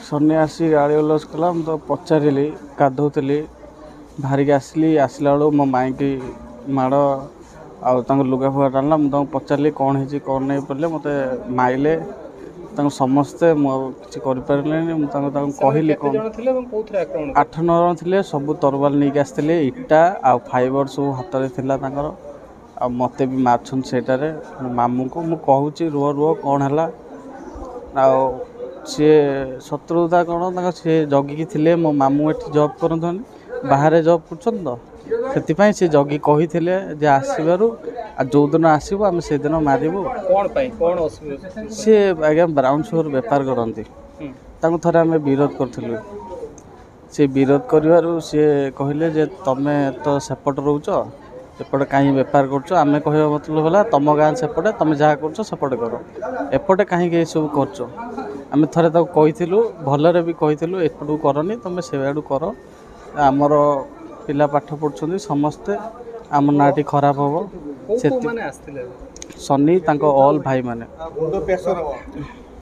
ଶନି ଆସି ଗାଳି ଉଲ୍ଲସ କଲା। ମୁଁ ତ ପଚାରିଲି, ଗାଧୋଉଥିଲି, ବାହାରିକି ଆସିଲା ବେଳକୁ ମୋ ମାଇଁକି ମାଡ଼ ଆଉ ତାଙ୍କ ଲୁଗା ଫୁଗା ଟାଣିଲା। ମୁଁ ତାଙ୍କୁ ପଚାରିଲି କ'ଣ ହେଇଛି କ'ଣ ନାହିଁ ପଡ଼ିଲେ ମୋତେ ମାଇଲେ ତାଙ୍କୁ ସମସ୍ତେ। ମୁଁ ଆଉ କିଛି କରିପାରିଲିନି। ମୁଁ ତାଙ୍କୁ କହିଲି କ'ଣ 8-9 ଜଣ ଥିଲେ, ସବୁ ତରବାଲ ନେଇକି ଆସିଥିଲେ, ଇଟା ଆଉ ଫାଇବର ସବୁ ହାତରେ ଥିଲା ତାଙ୍କର। ଆଉ ମୋତେ ବି ମାରୁଛନ୍ତି ସେଇଟାରେ। ମୋ ମାମୁଁଙ୍କୁ ମୁଁ କହୁଛି ରୁହ କ'ଣ ହେଲା। ଆଉ ସିଏ ଶତ୍ରୁତା କ'ଣ ତାଙ୍କ ସିଏ ଜଗିକି ଥିଲେ। ମୋ ମାମୁଁ ଏଠି ଜବ୍ କରନ୍ତନି, ବାହାରେ ଜବ୍ କରୁଛନ୍ତି ତ, ସେଥିପାଇଁ ସେ ଜଗି କହିଥିଲେ ଯେ ଆସିବାରୁ ଆଉ ଯେଉଁଦିନ ଆସିବୁ ଆମେ ସେଇଦିନ ମାରିବୁ। କ'ଣ ପାଇଁ କ'ଣ ଅସୁବିଧା? ସିଏ ଆଜ୍ଞା ବ୍ରାଉନ୍ ସୁଗର ବେପାର କରନ୍ତି। ତାଙ୍କୁ ଥରେ ଆମେ ବିରୋଧ କରିଥିଲୁ। ସେ ବିରୋଧ କରିବାରୁ ସିଏ କହିଲେ ଯେ ତମେ ତ ସେପଟେ ରହୁଛ, ଏପଟେ କାହିଁ ବେପାର କରୁଛ। ଆମେ କହିବା ମତଲବ ହେଲା ତମ ଗାଁ ସେପଟେ, ତମେ ଯାହା କରୁଛ ସେପଟେ କର, ଏପଟେ କାହିଁକି ଏସବୁ କରୁଛ। ଆମେ ଥରେ ତାକୁ କହିଥିଲୁ, ଭଲରେ ବି କହିଥିଲୁ, ଏପଟକୁ କରନି, ତମେ ସେଆଡ଼ୁ କର, ଆମର ପିଲା ପାଠ ପଢ଼ୁଛନ୍ତି ସମସ୍ତେ, ଆମ ନାଁଟି ଖରାପ ହେବ। ମାନେ ଆସିଥିଲେ ଶନି ତାଙ୍କ ଅଲ୍ ଭାଇମାନେ।